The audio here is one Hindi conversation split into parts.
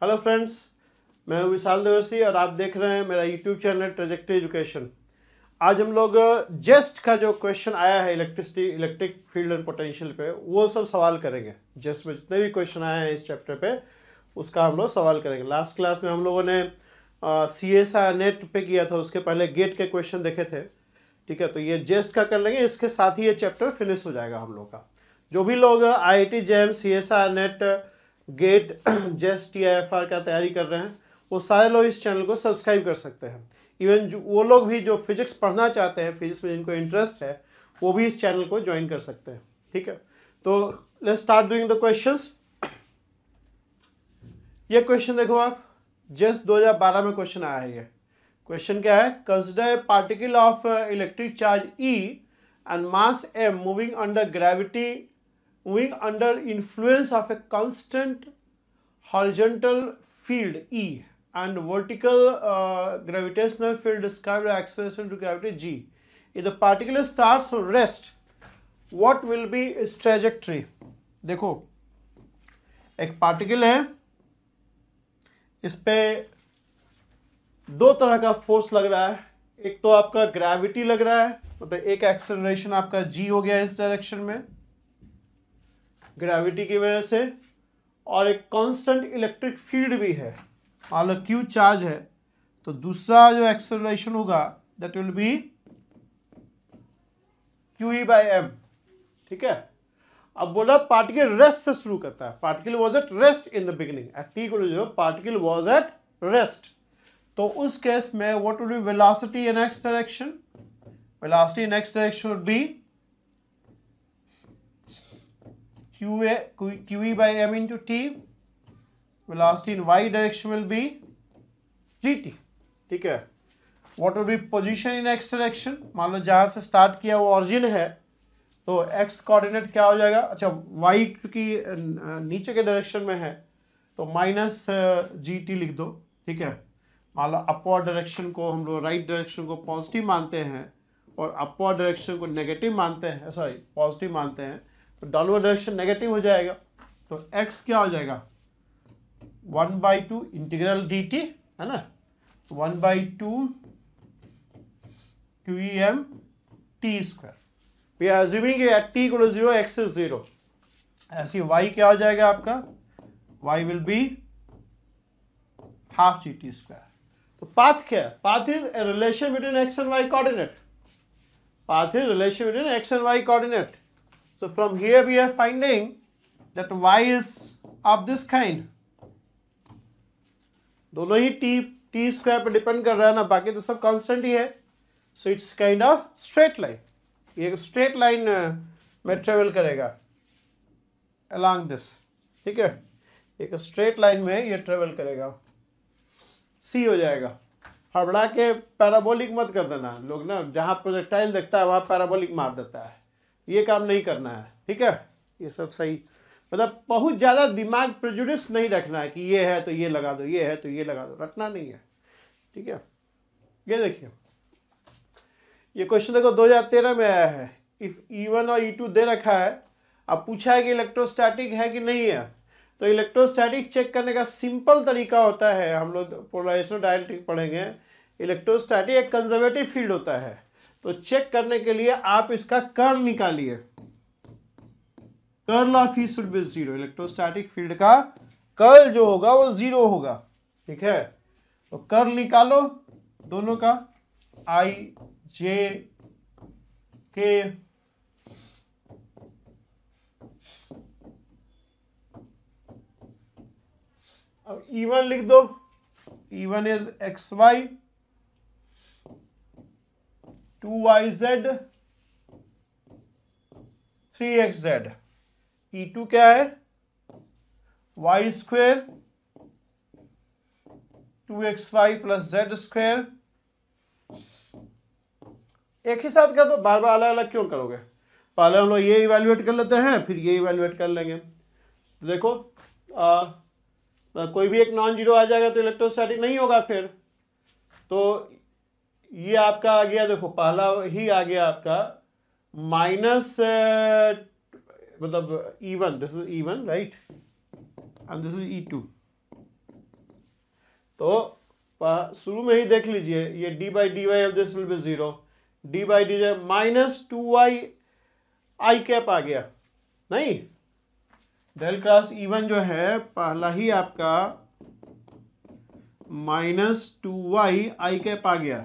हेलो फ्रेंड्स, मैं हूं विशाल देवर्सी और आप देख रहे हैं मेरा यूट्यूब चैनल ट्रेजेक्टरी एजुकेशन। आज हम लोग जेस्ट का जो क्वेश्चन आया है इलेक्ट्रिक फील्ड एंड पोटेंशियल पे, वो सब सवाल करेंगे। जेस्ट में जितने भी क्वेश्चन आए हैं इस चैप्टर पे उसका हम लोग सवाल करेंगे। लास्ट क्लास में हम लोगों ने CSI नेट पे किया था, उसके पहले गेट के क्वेश्चन देखे थे। ठीक है, तो ये जेस्ट का कर लेंगे, इसके साथ ही ये चैप्टर फिनिश हो जाएगा हम लोग का। जो भी लोग IIT JEM CSI NET GATE JEST TIFR का तैयारी कर रहे हैं वो सारे लोग इस चैनल को सब्सक्राइब कर सकते हैं। इवन वो लोग भी जो फिजिक्स पढ़ना चाहते हैं, फिजिक्स में जिनको इंटरेस्ट है, वो भी इस चैनल को ज्वाइन कर सकते हैं। ठीक है, तो let's start doing the questions. ये क्वेश्चन देखो आप, जस्ट 2012 में क्वेश्चन आया है। ये क्वेश्चन क्या है? Consider a particle of electric charge E and mass m moving under gravity, moving under influence of a constant horizontal field E and vertical gravitational field described by acceleration to gravity G. If the particle starts from rest, what will be its trajectory? देखो, एक पार्टिकल है, इस पे दो तरह का फोर्स लग रहा है। एक तो आपका ग्रेविटी लग रहा है, मतलब एक एक्सेलरेशन आपका G हो गया इस डायरेक्शन में ग्रेविटी की वजह से, और एक कांस्टेंट इलेक्ट्रिक फील्ड भी है। मान लो Q चार्ज है, तो दूसरा जो एक्सेलरेशन होगा दैट विल बी QE/m। ठीक है, अब बोला पार्टिकल रेस्ट से शुरू करता है। Particle was at rest in the beginning eight t=0, particle was at rest. तो उस केस में what will be velocity in x direction? Velocity in x direction would be QE/m into t. Velocity in y direction will be gt. ठीक है, what will be position in x direction? मान लो जहां से स्टार्ट किया वो ऑरिजिन है, तो x कोऑर्डिनेट क्या हो जाएगा? अच्छा, y क्योंकि नीचे के डायरेक्शन में है तो -gt लिख दो। ठीक है, मान लो अपवर्ड डायरेक्शन को हम लोग, राइट डायरेक्शन को पॉजिटिव मानते हैं और अपवर्ड डायरेक्शन को नेगेटिव मानते हैं, सॉरी पॉजिटिव मानते हैं, तो डाउनवर्ड डायरेक्शन नेगेटिव हो जाएगा। तो x क्या हो जाएगा? 1/2 इंटीग्रल dt, है ना, 1/2 QEm t²। We are assuming at t=0 x is 0। ऐसी y क्या हो जाएगा आपका? y will be half gt²। तो पाथ क्या है? Path is a relation between x and y coordinate. Path is relation between x and y coordinate. So from here we are finding that y is of this kind. दोनों ही t² पे डिपेंड कर रहा है ना, बाकी तो सब कांस्टेंट ही है। So it's kind of straight line. ये स्ट्रेट लाइन में ट्रेवल करेगा along this। ठीक है, एक स्ट्रेट लाइन में ये ट्रेवल करेगा। C हो जाएगा। हड़बड़ा के पैराबोलिक मत कर देना लोग ना, जहां प्रोजेक्टाइल देखता है वहां पैराबोलिक मार देता है, ये काम नहीं करना है। ठीक है, ये सब सही, मतलब बहुत ज़्यादा दिमाग प्रेजुडिस नहीं रखना है कि ये है तो ये लगा दो, ये है तो ये लगा दो, रखना नहीं है। ठीक है, ये देखिए, ये क्वेश्चन देखो 2013 में आया है। इफ E1 और E2 दे रखा है, अब पूछा है कि इलेक्ट्रोस्टैटिक है कि नहीं है। तो इलेक्ट्रोस्टैटिक चेक करने का सिंपल तरीका होता है, हम लोग पोलराइजेशन डायलेक्ट्रिक पढ़ेंगे। इलेक्ट्रोस्टैटिक एक कंजर्वेटिव फील्ड होता है, तो चेक करने के लिए आप इसका कर्ल निकालिए। Curl of E should be 0। Electrostatic field का कर्ल जो होगा वो 0 होगा। ठीक है, तो कर्ल निकालो दोनों का, I J K। अब E1 लिख दो, E1 is XY 2YZ 3XZ। E2 क्या है? Y² 2XY + Z²। एक ही साथ कर दो, बार बार अलग अलग क्यों करोगे? पहले हम लोग ये इवैल्यूएट कर लेते हैं, फिर ये इवैल्यूएट कर लेंगे। देखो कोई भी एक नॉन जीरो आ जाएगा तो इलेक्ट्रोस्टैटिक नहीं होगा। फिर तो ये आपका आ गया, देखो पहला ही आ गया आपका माइनस मतलब E1, this is E1 right, and this is E2। तो शुरू में ही देख लीजिए, ये d by d y of this will be 0, d by d minus 2y I cap आ गया, नहीं, डेल क्रॉस E1 जो है पहला ही आपका -2y आई कैप आ गया,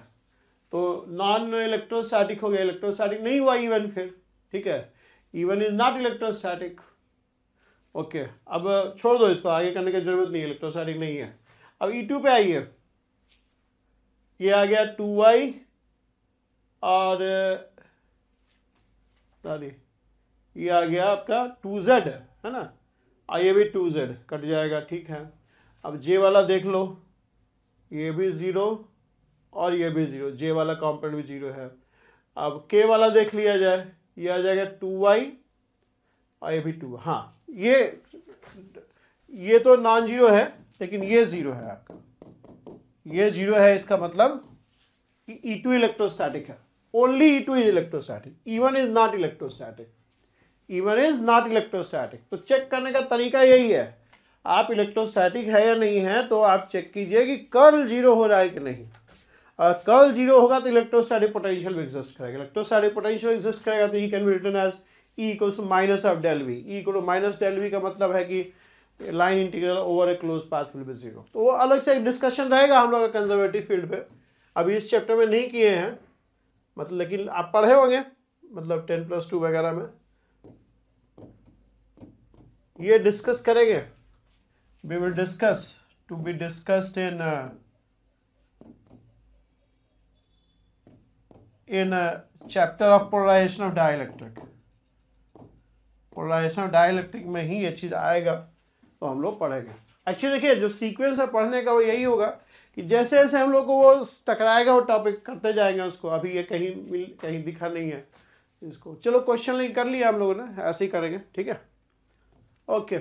तो नॉन इलेक्ट्रोस्टैटिक हो गया, इलेक्ट्रोस्टैटिक नहीं हुआ E1 फिर, ठीक है, E1 is not electrostatic. Okay, अब छोड़ दो इसको, आगे करने की जरूरत नहीं है, इलेक्ट्रोस्टैटिक नहीं है। अब E2 पे आइए, ये आ गया 2y और सॉरी ये आ गया आपका 2z, है ना, और ये भी 2z कट जाएगा, ठीक है। अब J वाला देख लो, ये भी 0 और ये भी 0, J वाला कॉम्पोनेंट भी 0 है। अब K वाला देख लिया जाए, ये आ जाएगा 2y और ये भी 2, हाँ ये तो नॉन जीरो है, लेकिन ये 0 है आपका, ये 0 है, इसका मतलब कि E2 इलेक्ट्रोस्टैटिक है, only E2 is electrostatic, E1 is not electrostatic, E1 is not electrostatic. तो चेक करने का तरीका यही है, आप इलेक्ट्रोस्टैटिक है या नहीं है, तो आप चेक कीजिए कि कर्ल 0 हो रहा है कि नहीं। कर्ल 0 होगा तो इलेक्ट्रोस्टैटिक पोटेंशियल भी एग्जिस्ट करेगा, इलेक्ट्रोस्टैटिक पोटेंशियल एग्जिस्ट करेगा तो E can be written as E equals to minus of del V, E equal to minus del V का मतलब है कि line integral over a close path will be 0। तो वो अलग से एक डिस्कशन रहेगा हम लोग कंजर्वेटिव फील्ड पे, अभी इस चैप्टर में नहीं किए हैं, मतलब लेकिन आप पढ़े होंगे, मतलब 10+2 वगैरह में ये डिस्कस करेंगे। We will discuss, to be discussed in chapter of polarisation of dielectric. Polarisation of dielectric में ही ये चीज़ आएगा, तो हम लोग पढ़ेंगे। एक्चुअली देखिए, जो सीक्वेंस है पढ़ने का वो यही होगा कि जैसे जैसे हम लोग को वो टकराएगा वो टॉपिक करते जाएंगे उसको। अभी ये कहीं दिखा नहीं है इसको, चलो क्वेश्चन नहीं कर लिया हम लोगों ने, ऐसे ही करेंगे, ठीक है। ओके,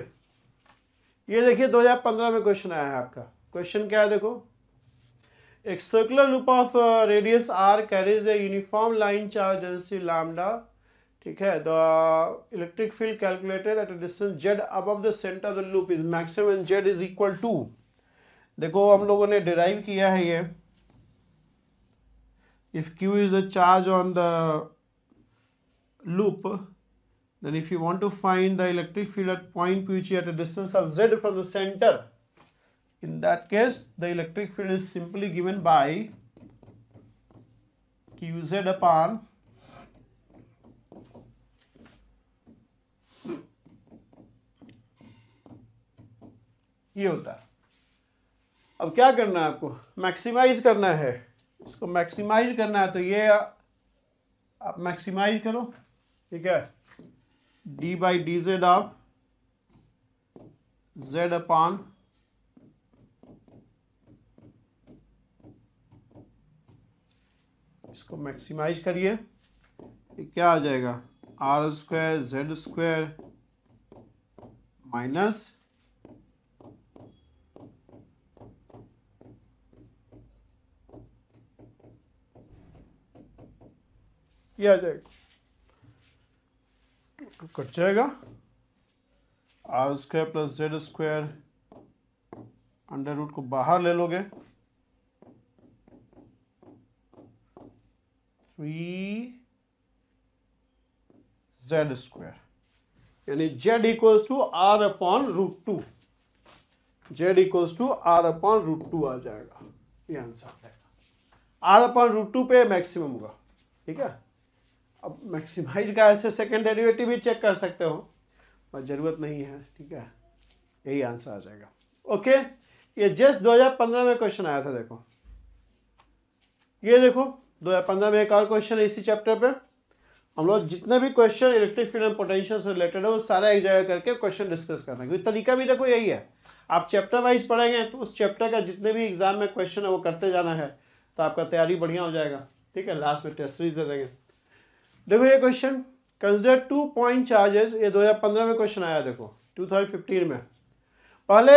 ये देखिए 2015 में क्वेश्चन आया है आपका। क्वेश्चन क्या है देखो, एक circular loop of radius r carries a uniform line charge density lambda, ठीक है। The electric field calculated at a distance z above the centre of the loop is maximum z is equal to, देखो हम लोगों ने डिराइव किया है ये, if q is the charge on the loop, then if you want to find the electric field at point p at a distance of z from the center, in that case the electric field is simply given by qz upon ये होता है। अब क्या करना है आपको, मैक्सिमाइज करना है, इसको मैक्सिमाइज करना है, तो ये आप मैक्सिमाइज करो, ठीक है, D by D Z of Z upon इसको मैक्सिमाइज करिए, क्या आ जाएगा, R square Z square minus ये आ जाएगा, कट जाएगा, R square plus Z square, under root को बाहर ले लोगे, 3z स्क्वायर, यानी z equals to R upon root 2, z equals to R upon root 2 आ जाएगा, ये आंसर आ जाएगा। आर अपॉन रूट 2 पे मैक्सिमम होगा, ठीक है। अब मैक्सिमाइज का ऐसे सेकेंड डेरिवेटिव भी चेक कर सकते हो, पर ज़रूरत नहीं है, ठीक है, यही आंसर आ जाएगा। ओके, ये जस्ट 2015 में क्वेश्चन आया था, देखो ये देखो 2015 में एक और क्वेश्चन है इसी चैप्टर पे। हम लोग जितने भी question electric field and potential से रिलेटेड है वो सारा एक जगह करके क्वेश्चन डिस्कस करना है, क्योंकि तरीका भी देखो यही है, आप चैप्टर वाइज पढ़ेंगे तो उस चैप्टर का जितने भी एग्जाम में क्वेश्चन है वो करते जाना है, तो आपका तैयारी बढ़िया हो जाएगा, ठीक है। लास्ट में टेस्ट सीरीज दे देंगे। देखो ये क्वेश्चन, कंसिडर 2 पॉइंट चार्जेस, ये 2015 में क्वेश्चन आया, देखो 2015 में। पहले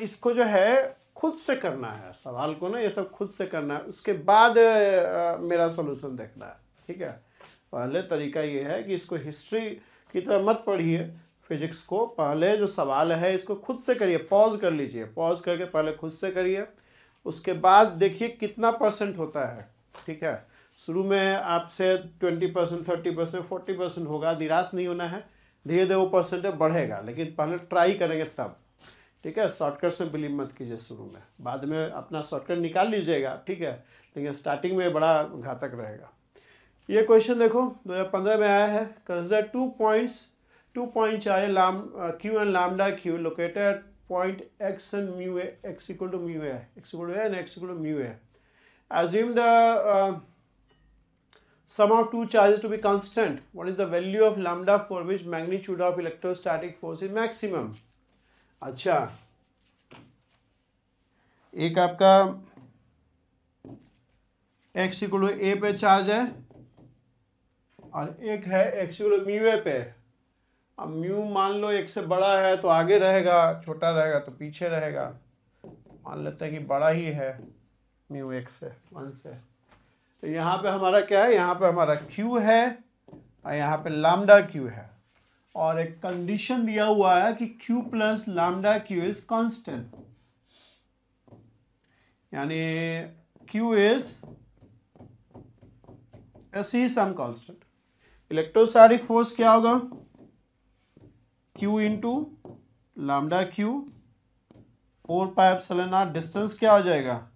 इसको जो है खुद से करना है, सवाल को ना ये सब खुद से करना है, उसके बाद मेरा सोल्यूशन देखना है, ठीक है। पहले तरीका ये है कि इसको हिस्ट्री की तरह मत पढ़िए फिजिक्स को, पहले जो सवाल है इसको खुद से करिए, पॉज कर लीजिए, पॉज करके पहले खुद से करिए, उसके बाद देखिए कितना परसेंट होता है, ठीक है। शुरू में आपसे 20%, 30%, 40% होगा, निराश नहीं होना है, धीरे धीरे वो परसेंटेज बढ़ेगा, लेकिन पहले ट्राई करेंगे तब, ठीक है। शॉर्टकट से बिलीव मत कीजिए शुरू में, बाद में अपना शॉर्टकट निकाल लीजिएगा, ठीक है, लेकिन स्टार्टिंग में बड़ा घातक रहेगा। ये क्वेश्चन देखो 2015 में आया है। कंसिडर 2 पॉइंट चाहिए Q and lambda Q located point X and mu A, X equal to mu A, X equal to A and X equal to mu A. Assume the sum of two charges to be constant. What is the value of lambda for which magnitude of electrostatic force is maximum? अच्छा, एक आपका x इक्वल टू ए पे चार्ज है और एक है x इक्वल टू म्यू ए पे। अब म्यू मान लो एक से बड़ा है तो आगे रहेगा, छोटा रहेगा तो पीछे रहेगा। मान लेते हैं कि बड़ा ही है म्यू एक से, 1 से, तो यहाँ पे हमारा क्या है, यहाँ पे हमारा Q है और यहाँ पे लैम्डा Q है, और एक कंडीशन दिया हुआ है कि Q plus lambda Q is constant, यानी Q इज ऐसी सम कांस्टेंट। इलेक्ट्रोस्टैटिक फोर्स क्या होगा, Q into lambda Q 4 pi epsilon not, distance क्या हो जाएगा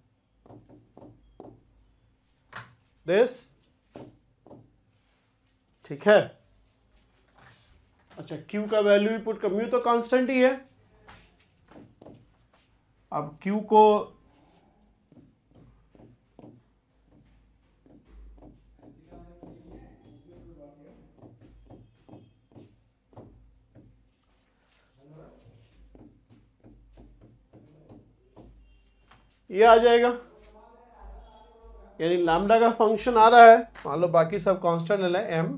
दिस, ठीक है। अच्छा, Q का वैल्यू भी पुट कर, म्यू तो कांस्टेंट ही है। अब Q को ये आ जाएगा, यानी लैम्डा का फंक्शन आ रहा है, मान लो बाकी सब कांस्टेंट ले लें, m,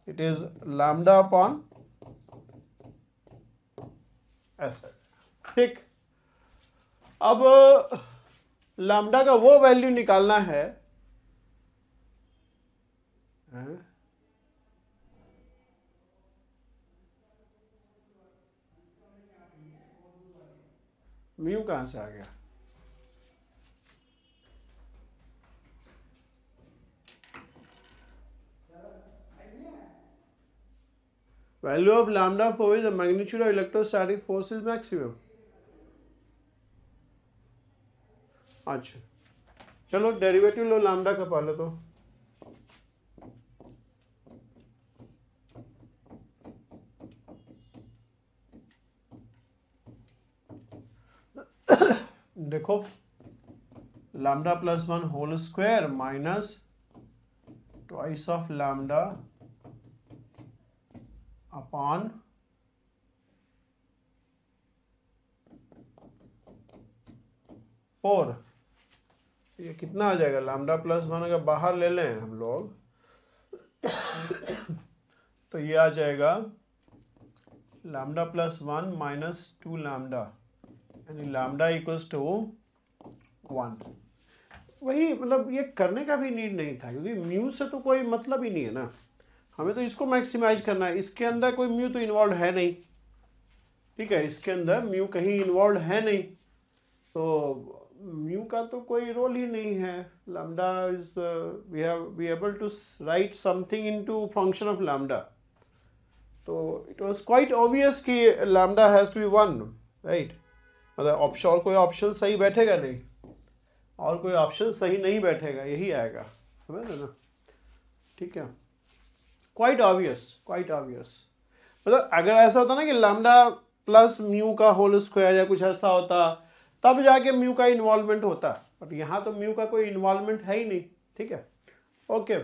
it is lambda upon ऐसा, ठीक। अब लैम्डा का वो वैल्यू निकालना है, म्यू कहां से आ गया, value of lambda for which the magnitude of electrostatic force is maximum। अच्छा, चलो डेरिवेटिव लो लैम्डा का पहले तो, देखो lambda plus 1 whole square minus twice of lambda upon four, ये कितना आ जाएगा, लैम्डा प्लस 1 अगर बाहर ले लें हम लोग तो ये आ जाएगा लैम्डा प्लस 1 माइनस 2 लैम्डा, यानी लैम्डा इक्वल्स टू 1। वही, मतलब ये करने का भी नीड नहीं था, क्योंकि म्यू से तो कोई मतलब ही नहीं है ना, हमें तो इसको मैक्सिमाइज करना है। इसके अंदर कोई म्यू तो इन्वॉल्व है नहीं, ठीक है, इसके अंदर म्यू कहीं इन्वॉल्व है नहीं, तो म्यू का तो कोई रोल ही नहीं है। Lambda is we have be able to write something into function of lambda, तो इट वाज क्वाइट ऑब्वियस कि lambda has to be 1, right. मतलब ऑप्शन, और कोई ऑप्शन सही बैठेगा नहीं, और कोई ऑप्शन सही नहीं बैठेगा, यही आएगा, समझ रहे ना, ठीक है। Quite obvious, quite obvious. मतलब अगर ऐसा होता ना कि लैम्डा प्लस म्यू का होल स्क्वायर या कुछ ऐसा होता, तब जाके म्यू का इन्वॉल्वमेंट होता, बट यहाँ तो म्यू का कोई इन्वॉल्वमेंट है ही नहीं, ठीक है, ओके,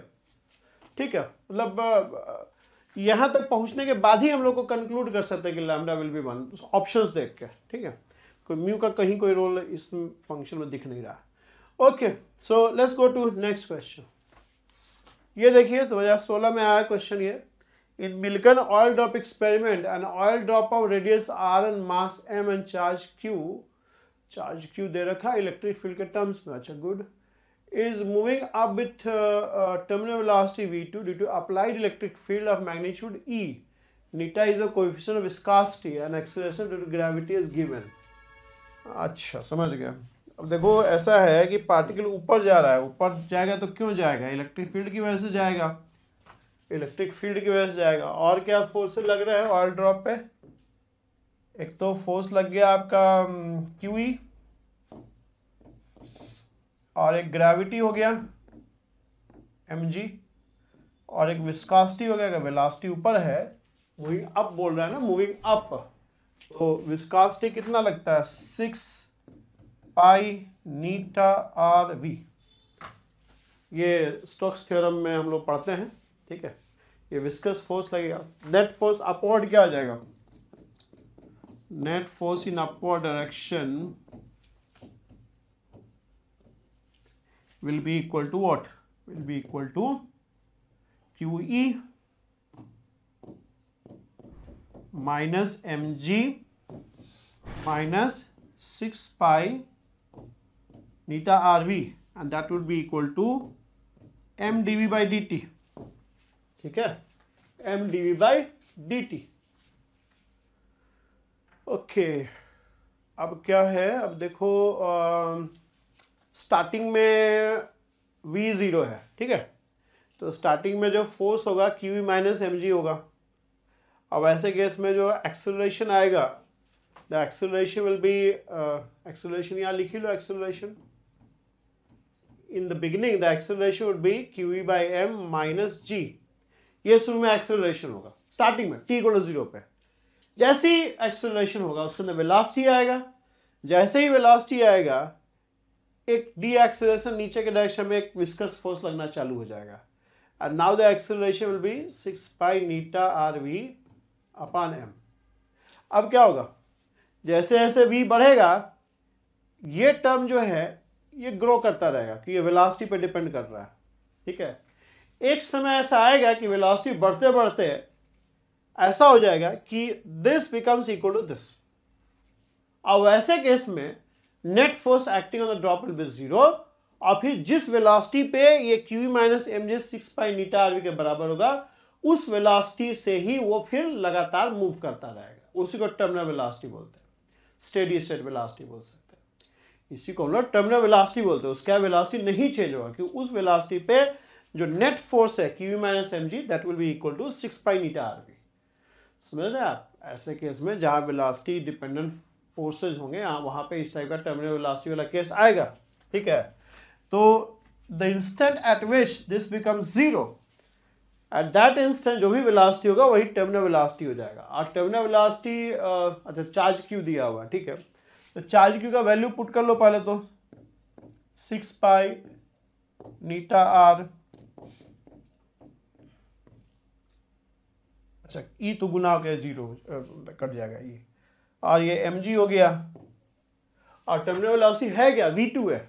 ठीक है। मतलब यहाँ तक पहुँचने के बाद ही हम लोग को कंक्लूड कर सकते हैं कि लैम्डा विल बी 1, ऑप्शंस देख के, ठीक है। कोई म्यू का कहीं कोई रोल इस फंक्शन में दिख नहीं रहा। Okay, so let's go to next question. ये देखिए 2016 में आया क्वेश्चन ये, in Millikan oil drop experiment an oil drop of radius r and mass m and charge q दे रखा इलेक्ट्रिक फील्ड के टर्म्स में, अच्छा good, is moving up with terminal velocity v2 due to applied electric field of magnitude e. Neta is the coefficient of viscosity and acceleration due to gravity is given. अच्छा, समझ गया, अब देखो ऐसा है कि पार्टिकल ऊपर जा रहा है, ऊपर जाएगा तो क्यों जाएगा? इलेक्ट्रिक फील्ड की वजह से जाएगा, इलेक्ट्रिक फील्ड की वजह से जाएगा। और क्या फोर्स लग रहा है ऑयल ड्रॉप पे? एक तो फोर्स लग गया आपका QE, और एक ग्रेविटी हो गया mg, और एक विस्कोसिटी हो गया। अगर वेलोसिटी ऊपर है, मूविंग अप बोल रहा है ना, मूविंग अप, तो विस्कोसिटी कितना लगता है? 6 पाई नीटा आर वी। ये स्टोक्स थ्योरम में हम लोग पढ़ते हैं, ठीक है। ये विस्कस फोर्स लगेगा। नेट फोर्स अपवर्ड क्या आ जाएगा? Net force in upward direction will be equal to what? Will be equal to QE minus mg minus 6 pi neta rv, and that would be equal to m dv by dt, ठीक है, m dv by dt। Okay, अब क्या है? अब देखो स्टार्टिंग में V0 है, ठीक है। तो स्टार्टिंग में जो फोर्स होगा QE माइनस mg होगा। अब ऐसे केस में जो एक्सेलरेशन आएगा, the acceleration will be, acceleration यहाँ लिख लो, acceleration in the beginning the acceleration would be QE by m minus g। ये शुरू में एक्सेलरेशन होगा स्टार्टिंग में t=0 पे। जैसे ही एक्सेलरेशन होगा उसके अंदर वेलोसिटी आएगा, जैसे ही वेलोसिटी आएगा एक डी एक्सेलरेशन नीचे के डायरेक्शन में एक विस्कस फोर्स लगना चालू हो जाएगा। And now the acceleration will be 6 pi eta R V upon m। अब क्या होगा? जैसे जैसे v बढ़ेगा, ये टर्म जो है ये ग्रो करता रहेगा कि ये वेलोसिटी पे डिपेंड कर रहा है, ठीक है। एक समय ऐसा आएगा कि वेलोसिटी बढ़ते बढ़ते ऐसा हो जाएगा कि this becomes equal to this. अब ऐसे केस में net force acting on the drop will be 0, और फिर जिस वेलोसिटी पे ये QE minus mg 6 pi eta R V के बराबर होगा, उस वेलोसिटी से ही वो फिर लगातार मूव करता रहेगा। उसी को टर्मिनल वेलोसिटी बोलते हैं, स्टेडी स्टेट वेलोसिटी बोल सकते हैं। इसी को हम लोग टर्मिनल वेलोसिटी बोलते हैं। उसका वेलोसिटी नहीं चेंज होगा क्योंकि उस वेलोसिटी पे जो नेट फोर्स है QE minus mg that will be equal to 6 pi eta R V. समझ रहे आप? ऐसे केस में जहां वेलोसिटी डिपेंडेंट फोर्सेज होंगे वहां पे इस टाइप का टर्मिनल वेलोसिटी वाला केस आएगा, ठीक है। तो the instant eight which this becomes 0, at that instant जो भी वेलोसिटी होगा वही टर्मिनल वेलोसिटी हो जाएगा। और टर्मिनल वेलोसिटी, अच्छा चार्ज क्यू दिया हुआ, ठीक है। तो चार्ज क्यू का वैल्यू पुट कर लो पहले तो 6 पाई नीटा आर, अच्छा ई तो गुना हो गया 0, कट जाएगा ये, और ये mg हो गया, और टर्मिनल वेलोसिटी है क्या? v2 है।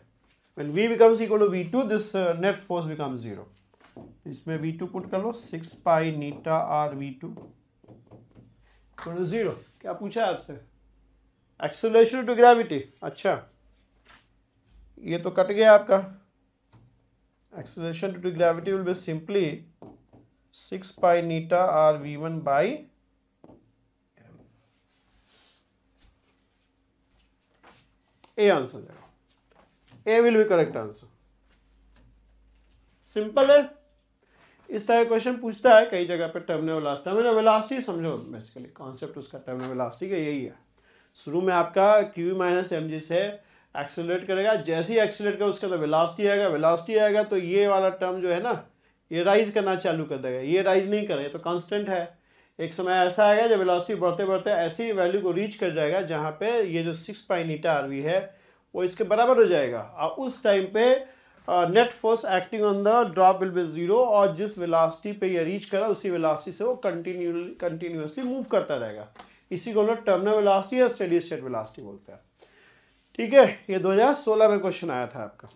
When v becomes equal to v2, this net force becomes 0। इसमें v2 पुट कर लो, 6 pi eta r v2 equal to 0। क्या पूछा है आपसे? Acceleration to gravity. अच्छा ये तो कट गया आपका। Acceleration to gravity will be simply 6 pi eta r v1 by a answer हो जाएगा। A will be correct answer. Simple है। इस टाइप क्वेश्चन पूछता है कई जगह पे टर्मिनल वेलोसिटी समझो, बेसिकली कॉन्सेप्ट उसका टर्मिनल वेलोसिटी का यही है। शुरू में आपका QE माइनस mg से एक्सेलरेट करेगा, जैसे ही एक्सेलरेट करेगा उसके अंदर वेलोसिटी आएगा, वेलोसिटी आएगा तो ये वाला टर्म जो है ना ये राइज करना चालू कर देगा। ये राइज नहीं करे तो कांस्टेंट है। एक समय ऐसा आएगा जब वेलोसिटी बढ़ते बढ़ते ऐसी वैल्यू को रीच कर जाएगा जहाँ पे ये जो 6 पाई नीटा आरवी है वो इसके बराबर हो जाएगा, और उस टाइम पे net force acting on the drop will be 0, और जिस वेलोसिटी पे ये रीच करा उसी वेलोसिटी से वो कंटिन्यूअसली मूव करता रहेगा। इसी को हम लोग टर्मिनल वेलोसिटी या स्टेडी स्टेट वेलोसिटी बोलते हैं, ठीक है। ये 2016 में क्वेश्चन आया था आपका।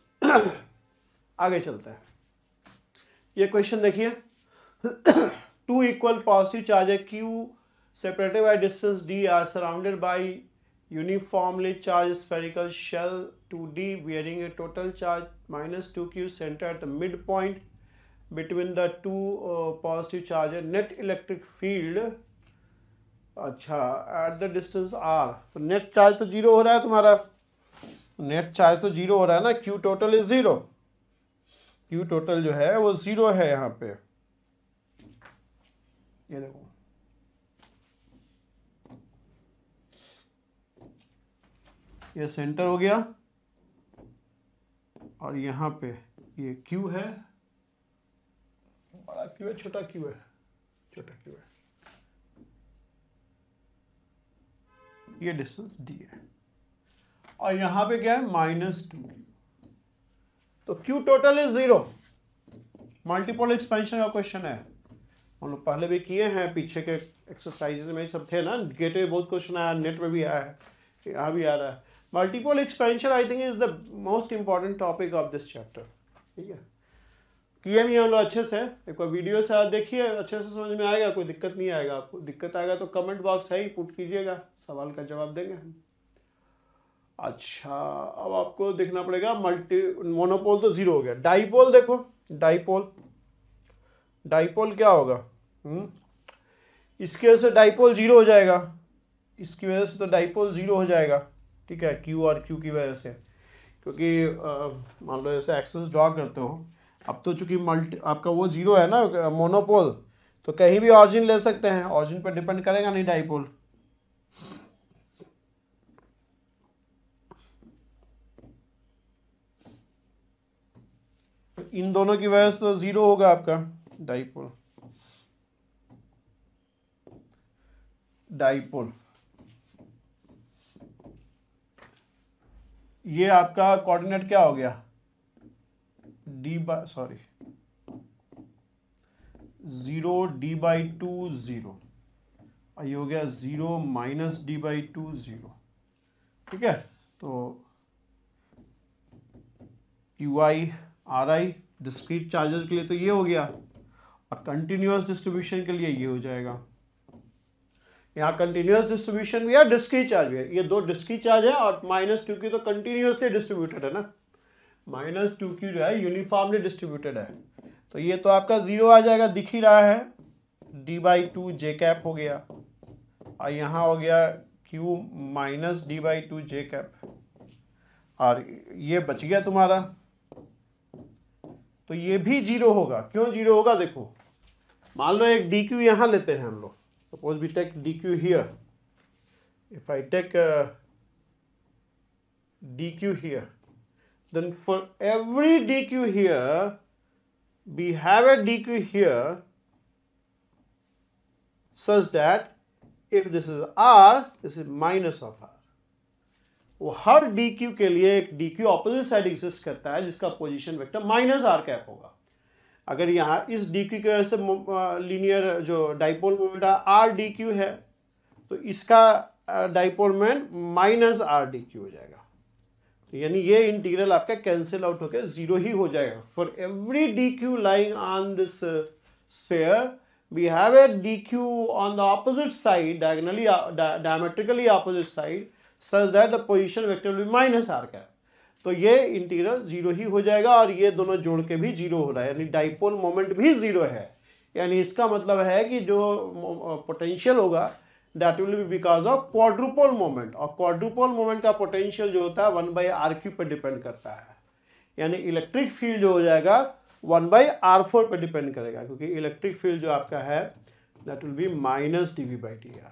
आगे चलते हैं। ये क्वेश्चन देखिए, 2 equal positive charges Q separated by distance d are surrounded by uniformly charged spherical shell 2D bearing a total charge minus 2Q center at the midpoint between the two positive charges. Net electric field, अच्छा, at the distance r, तो नेट चार्ज तो 0 हो रहा है तुम्हारा, नेट चार्ज तो जीरो हो रहा है ना, Q total is zero, Q total जो है वो जीरो है यहाँ पे। ये देखो ये सेंटर हो गया और यहाँ पे ये क्यू है, बड़ा क्यू है छोटा क्यू है, छोटा क्यू है, ये डिस्टेंस डी है और यहाँ पे क्या है -2 क्यू। तो Q total is zero. Multiple expansion का क्वेश्चन है, हम लोग पहले भी किए हैं, पीछे के एक्सरसाइजेस में सब थे ना, गेट में बहुत क्वेश्चन आया, नेट में भी आया है, यहाँ भी आ रहा है। Multiple expansion I think is the most important topic of this chapter. ठीक है, किए भी हम लोग अच्छे से, एक बार वीडियो से आप देखिए, अच्छे से समझ में आएगा, कोई दिक्कत नहीं आएगा। आपको दिक्कत आएगा तो कमेंट बॉक्स है ही, पुट कीजिएगा, सवाल का जवाब देंगे हम। अच्छा, अब आपको देखना पड़ेगा मोनोपोल तो जीरो हो गया। डाइपोल देखो, डाइपोल, डाइपोल क्या होगा? इसकी वजह से डाइपोल जीरो हो जाएगा, इसकी वजह से तो डाइपोल जीरो हो जाएगा। ठीक है, क्यू और क्यू की वजह से, क्योंकि मान लो ऐसे एक्सेस ड्रॉ करते हो, अब तो चूंकि आपका वो जीरो है ना मोनोपोल, तो कहीं भी ऑरिजिन ले सकते हैं, ऑरिजिन पर डिपेंड करेगा नहीं डाइपोल। इन दोनों की वजह से तो जीरो होगा आपका डाइपोल। डाइपोल ये आपका कोऑर्डिनेट क्या हो गया? जीरो d/2 जीरो, और ये हो गया 0 - d/2 जीरो। ठीक है, तो QI RI डिस्क्रीट चार्जेस के लिए तो ये हो गया, और कंटिन्यूअस डिस्ट्रीब्यूशन के लिए ये हो जाएगा। यहाँ कंटिन्यूअस डिस्ट्रीब्यूशन भी है, डिस्क्रीट चार्ज भी है, ये दो डिस्क्रीट चार्ज है, और -2 की तो कंटिन्यूअसली डिस्ट्रीब्यूटेड है ना, -2 की जो है यूनिफॉर्मली डिस्ट्रीब्यूटेड है, तो ये तो आपका जीरो आ जाएगा, दिख ही रहा है, d/2 j कैप हो गया, और यहाँ हो गया Q - d/2 j कैप, और ये बच गया तुम्हारा, तो ये भी जीरो होगा। क्यों जीरो होगा? देखो, मान लो एक dq यहाँ लेते हैं हम लोग, suppose we take dq here, if I take dq here, then for every dq here we have a dq here such that if this is r, this is minus of r। वो हर dq के लिए एक dq ऑपोजिट साइड एग्जिस्ट करता है जिसका पोजीशन वेक्टर -r कैप होगा। अगर यहाँ इस dq की वजह से लीनियर जो डाइपोल मोमेंट r dq है, तो इसका डाइपोल मोमेंट -r dq हो जाएगा, यानी ये इंटीग्रल आपका कैंसिल आउट होकर जीरो ही हो जाएगा। For every dq lying on this sphere we have a dq on the opposite side, diametrically opposite side, such that the position vector will be -r cap. तो ये इंटीग्रल जीरो ही हो जाएगा, और ये दोनों जोड़ के भी जीरो हो रहा है, यानी डाइपोल मोमेंट भी जीरो है। यानी इसका मतलब है कि जो पोटेंशियल होगा that will be because of quadrupole moment, और quadrupole moment का पोटेंशियल जो होता है 1/r³ पर डिपेंड करता है, यानी इलेक्ट्रिक फील्ड जो हो जाएगा 1/r4 पर डिपेंड करेगा, क्योंकि इलेक्ट्रिक फील्ड जो आपका है that will be -dV/dr।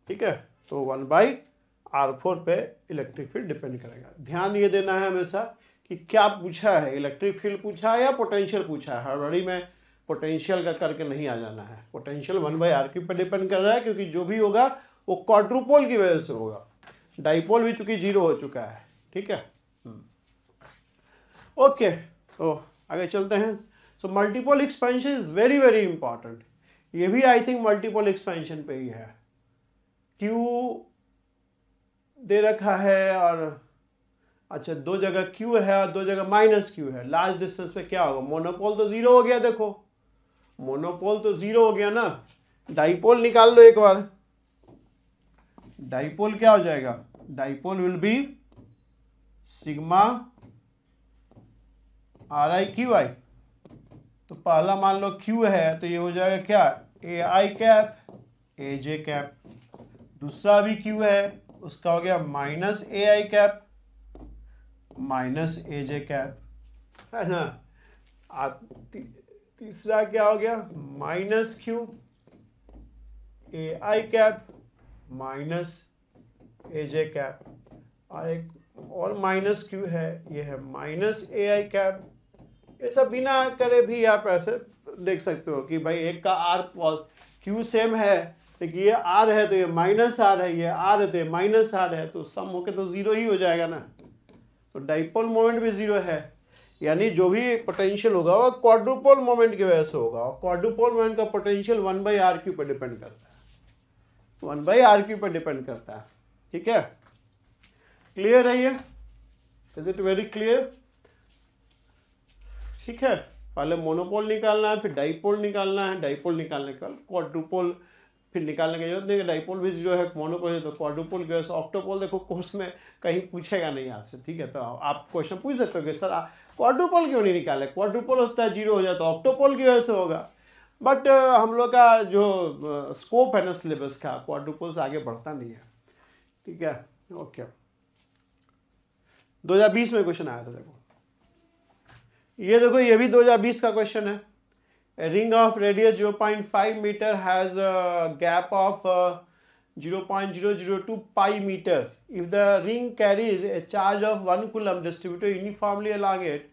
ठीक है, तो 1/r4 पे इलेक्ट्रिक फील्ड डिपेंड करेगा। ध्यान ये देना है हमेशा कि क्या पूछा है, इलेक्ट्रिक फील्ड पूछा है या पोटेंशियल पूछा है। हड़बड़ी में पोटेंशियल का करके नहीं आ जाना है, पोटेंशियल 1/r³ पर डिपेंड कर रहा है, क्योंकि जो भी होगा वो क्वाड्रुपोल की वजह से होगा, डाइपोल भी चूंकि जीरो हो चुका है। ठीक है, ओके, तो आगे चलते हैं। So multiple expansion is very very important, ये भी आई थिंक मल्टीपल एक्सपेंशन पे ही है। क्यू दे रखा है, और अच्छा दो जगह क्यू है और दो जगह -q है, लार्ज डिस्टेंस पे क्या होगा? मोनोपोल तो जीरो हो गया, देखो मोनोपोल तो जीरो हो गया ना। डाइपोल निकाल लो एक बार, डाइपोल क्या हो जाएगा? Dipole will be sigma RI/QI। तो पहला मान लो Q है, तो ये हो जाएगा क्या? AI cap AJ cap. दूसरा भी Q है, उसका हो गया माइनस ए आई कैप माइनस ए जे कैप, है ना। आप तीसरा क्या हो गया, minus Q A I cap minus A J cap, और एक और माइनस क्यू है, ये है माइनस ए आई कैप। ये सब बिना करे भी आप ऐसे देख सकते हो कि भाई एक का आर क्यू सेम है, लेकिन ये आर है तो ये माइनस आर है, ये आर है तो ये माइनस आर है, तो सम होके तो जीरो ही हो जाएगा ना। तो डाइपोल मोमेंट भी जीरो है, यानी जो भी पोटेंशियल होगा वो क्वाड्रुपोल मोमेंट की वजह से होगा, और क्वाड्रुपोल मोमेंट का पोटेंशियल 1/r³ पर डिपेंड करता है, 1/r³ पर डिपेंड करता है। ठीक है, क्लियर है ये? Is it very clear? ठीक है, पहले मोनोपोल निकालना है, फिर डाइपोल निकालना है, डाइपोल निकालने के बाद क्वाड्रुपोल फिर निकालने की जरूरत नहीं है। डाइपोल भी जीरो है, मोनोपोल है तो क्वाड्रुपोल की वजह से। ऑक्टोपोल देखो कोर्स में कहीं पूछेगा नहीं आपसे, ठीक है, तो आप क्वेश्चन पूछ सकते हो कि सर क्वाड्रुपोल क्यों नहीं निकाले, क्वाड्रुपोल होता है जीरो हो जाए तो ऑक्टोपोल की वजह से होगा। बट हम लोग का जो स्कोप है ना सिलेबस का, क्वाड्रुपोल से आगे बढ़ता नहीं है। ठीक है, ओके। 2020 में क्वेश्चन आया था, देखो ये देखो, ये भी 2020 का क्वेश्चन है। A ring of radius 0.5 meter has a gap of 0.002 pi meter. If the ring carries a charge of 1 coulomb distributed uniformly along it,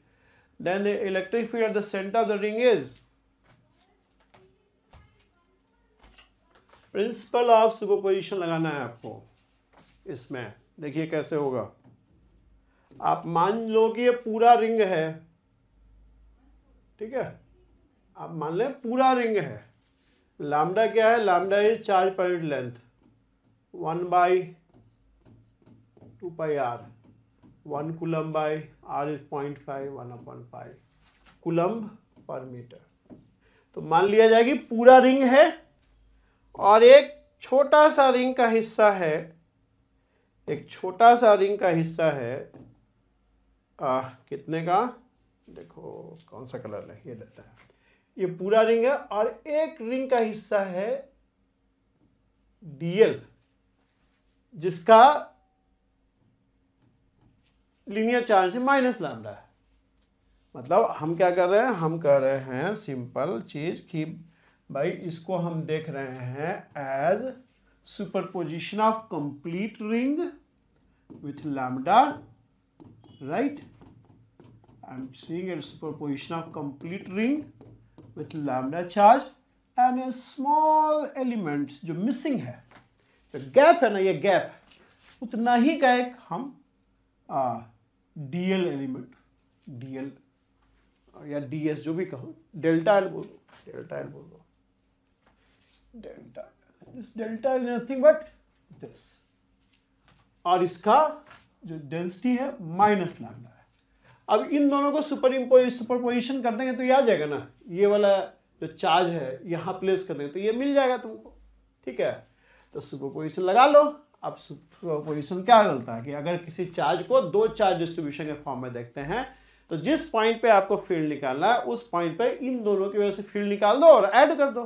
then the electric field at the center of the ring is principle of superposition लगाना है आपको। इसमें देखिए कैसे होगा। आप मान लो कि ये पूरा रिंग है, ठीक है, आप मान लें पूरा रिंग है। लैम्डा क्या है, lambda is charge per unit length 1/2πr, 1 coulomb by r is 0.5, 1/π coulomb per metre. तो मान लिया जाए कि पूरा रिंग है और एक छोटा सा रिंग का हिस्सा है, एक छोटा सा रिंग का हिस्सा है कितने का, देखो कौन सा कलर है, ये लेता है। ये पूरा रिंग है और एक रिंग का हिस्सा है dl, जिसका लीनियर चार्ज माइनस लैम्डा है। मतलब हम क्या कर रहे हैं, हम कह रहे हैं सिंपल चीज कि भाई इसको हम देख रहे हैं as superposition of complete ring with lambda, right. I am seeing it superposition of complete ring with lambda charge and a small element जो मिसिंग है, जो गैप है ना, ये गैप उतना ही का एक हम dl एलिमेंट, dl या ds जो भी कहो, डेल्टा एल बोल दो, डेल्टा एल बोल दो, delta this delta L nothing but this, और इसका जो डेंसिटी है माइनस लैम्डा है। अब इन दोनों को सुपरपोजिशन कर देंगे तो ये आ जाएगा ना, ये वाला जो चार्ज है यहाँ प्लेस कर देंगे तो ये मिल जाएगा तुमको। ठीक है, तो सुपरपोजिशन लगा लो। अब सुपरपोजिशन क्या बोलता है कि अगर किसी चार्ज को दो चार्ज डिस्ट्रीब्यूशन के फॉर्म में देखते हैं तो जिस पॉइंट पे आपको फील्ड निकालना है उस पॉइंट पे इन दोनों की वजह से फील्ड निकाल दो और ऐड कर दो।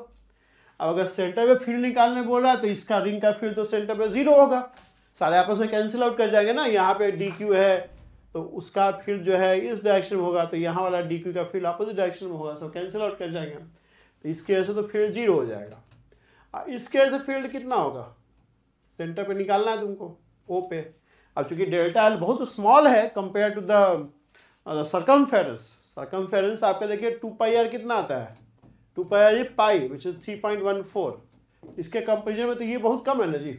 अब अगर सेंटर पे फील्ड निकालने बोल रहा है तो इसका रिंग का फील्ड तो सेंटर पे जीरो होगा, सारे आपस में कैंसिल आउट कर जाएंगे ना। यहाँ पे डी क्यू है तो उसका फील्ड जो है इस डायरेक्शन में होगा, तो यहाँ वाला डी क्यू का फील्ड अपोजिट डायरेक्शन में होगा, सब कैंसिल आउट कर जाएंगे। तो इसके वजह से तो फील्ड जीरो हो जाएगा। इसके वजह से फील्ड कितना होगा, सेंटर पे निकालना है तुमको ओ पे। अब चूंकि डेल्टा एल बहुत स्मॉल है compare to the circumference, circumference आपका देखिए 2πr कितना आता है, 2πr ये पाई विच इज 3.14, इसके कंपेरिजन में तो ये बहुत कम है ना जी,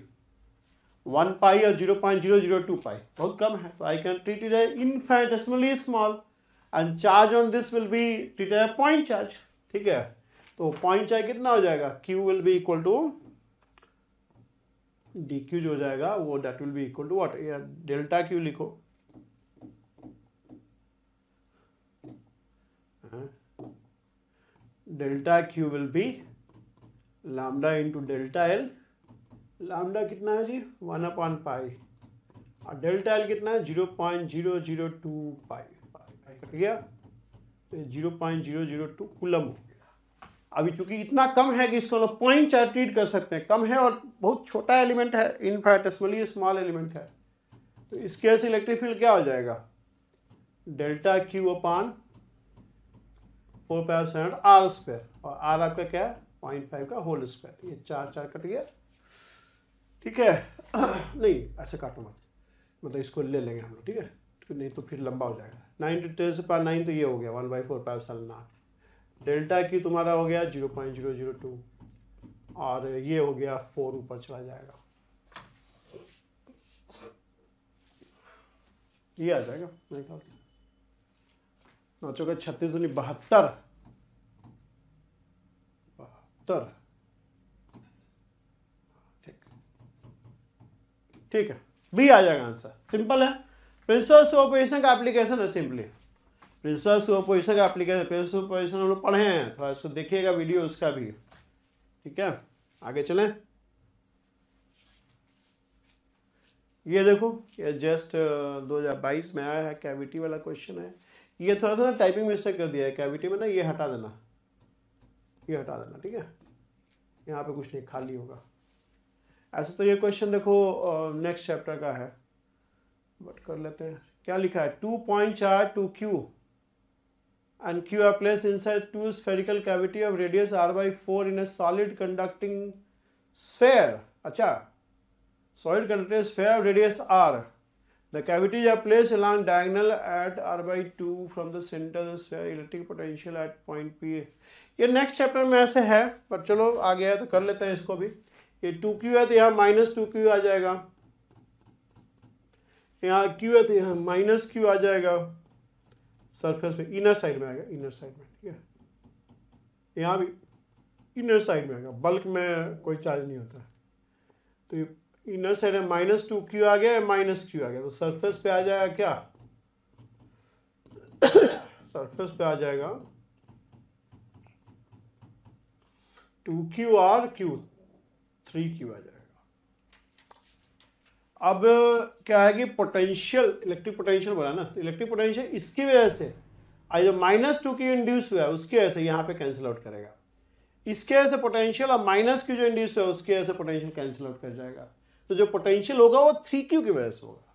1 पाई और 0.002 पाई बहुत कम है। तो I can treat it as infinitesimally small and charge on this will be treat as point charge. ठीक है, तो पॉइंट चार्ज कितना हो जाएगा, Q will be equal to d q जो हो जाएगा वो that will be equal to what, delta q लिखो, delta q will be lambda into delta l. Lambda कितना है जी 1/पाई और डेल्टा एल कितना है 0.002 पाई, कट गया तो 0.002 कूलम हो गया। अभी चूंकि इतना कम है कि इसको लोग पॉइंट चार्ज ट्रीट कर सकते हैं, कम है और बहुत छोटा एलिमेंट है, इनफिनिटेसिमली स्मॉल एलिमेंट है, तो इसके वजह से इलेक्ट्रिक फील्ड क्या हो जाएगा, डेल्टा क्यू अपान 4π r स्क्वायर, और r आपका क्या है 0.5 का होल स्क्वायर, ये 4 कट गया, ठीक है। नहीं ऐसे काटो मत, मतलब इसको ले लेंगे हम लोग, ठीक है, नहीं तो फिर लंबा हो जाएगा। 9 × 10⁻⁹ तो ये हो गया 1/4π0। डेल्टा की तुम्हारा हो गया 0.002 और ये हो गया 4 ऊपर चला जाएगा, ये आ जाएगा मेरे ख्याल से 9 × 36 दूनी 72, ठीक है, बी आ जाएगा आंसर, सिंपल है। प्रिंसिपल सुपरपोजिशन का एप्लीकेशन है, सिंपली प्रिंसिपल सुपरपोजिशन का एप्लीकेशन, प्रिंसिपल सुपरपोजिशन हम लोग पढ़े हैं, थोड़ा इसको देखिएगा वीडियो उसका भी, ठीक है। आगे चलें, ये देखो ये जस्ट 2022 में आया है, कैविटी वाला क्वेश्चन है, ये थोड़ा सा ना टाइपिंग मिस्टेक कर दिया है, कैविटी में ना ये हटा देना, ये हटा देना, ठीक है, यहाँ पे कुछ नहीं खाली होगा। ऐसे तो ये क्वेश्चन देखो नेक्स्ट चैप्टर का है, बट कर लेते हैं, क्या लिखा है, 2 point charge 2q and q are placed inside 2 spherical cavity of radius r/4 in a solid conducting sphere। अच्छा, solid conducting sphere of radius r, the cavities are placed along diagonal at r/2 from the center of the sphere, electric potential at point p। ये नेक्स्ट चैप्टर में ऐसे है, पर चलो आ गया है तो कर लेते हैं इसको भी। ये 2q है तो यहाँ -2q आ जाएगा, यहाँ q है तो यहाँ -q आ जाएगा, सरफेस पे इनर साइड में आएगा, इनर साइड में, ठीक है, यहाँ भी इनर साइड में आएगा, बल्क में कोई चार्ज नहीं होता, तो ये इनर साइड में -2q आ गया, -q आ गया, तो सरफेस पे आ जाएगा क्या, सरफेस पे आ जाएगा 2q और q 3q आ जाएगा। अब क्या है कि पोटेंशियल, इलेक्ट्रिक पोटेंशियल बोला ना, तो इलेक्ट्रिक पोटेंशियल इसकी वजह से जो -2q इंड्यूस हुआ है उसकी वजह से यहाँ पे कैंसिल आउट करेगा, इसके वजह से पोटेंशियल और -q जो इंड्यूस हुआ है उसकी वजह से पोटेंशियल कैंसिल आउट कर जाएगा, तो जो पोटेंशियल होगा वो 3q की वजह से होगा,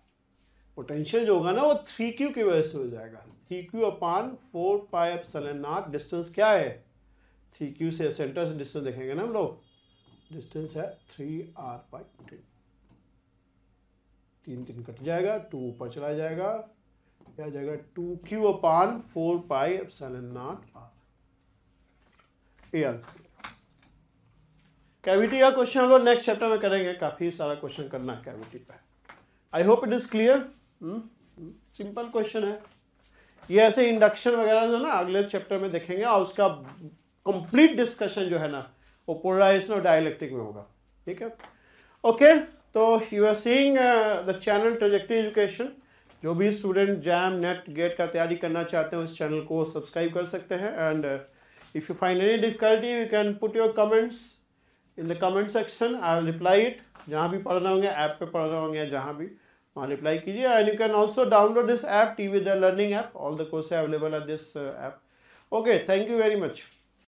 पोटेंशियल जो होगा ना वो 3q की वजह से हो जाएगा, 3q/4πε0। डिस्टेंस क्या है, 3q से सेंटर से डिस्टेंस देखेंगे ना हम लोग, डिस्टेंस है 3r/2, 3 कट जाएगा, 2 ऊपर चला जाएगा, क्या जाएगा 2q/4πε0r, ये आंसर। कैविटी का क्वेश्चन हम लोग नेक्स्ट चैप्टर में करेंगे, काफी सारा क्वेश्चन करना है कैविटी पे। I hope it is clear, simple question है ये, ऐसे इंडक्शन वगैरह जो ना अगले चैप्टर में देखेंगे, और उसका कंप्लीट डिस्कशन जो है ना वो पोलराइजेशन और डाइलेक्ट्रिक में होगा, ठीक है। ओके, तो you are seeing the channel trajectory education, जो भी स्टूडेंट जैम नेट गेट का तैयारी करना चाहते हैं उस चैनल को सब्सक्राइब कर सकते हैं, and if you find any difficulty you can put your comments in the comment section, I will reply it, जहाँ भी पढ़ रहे होंगे, ऐप पे पढ़ रहे होंगे, जहाँ भी वहाँ रिप्लाई कीजिए, and you can also download this app, TV the learning app, all the courses available at this app. Okay, thank you very much.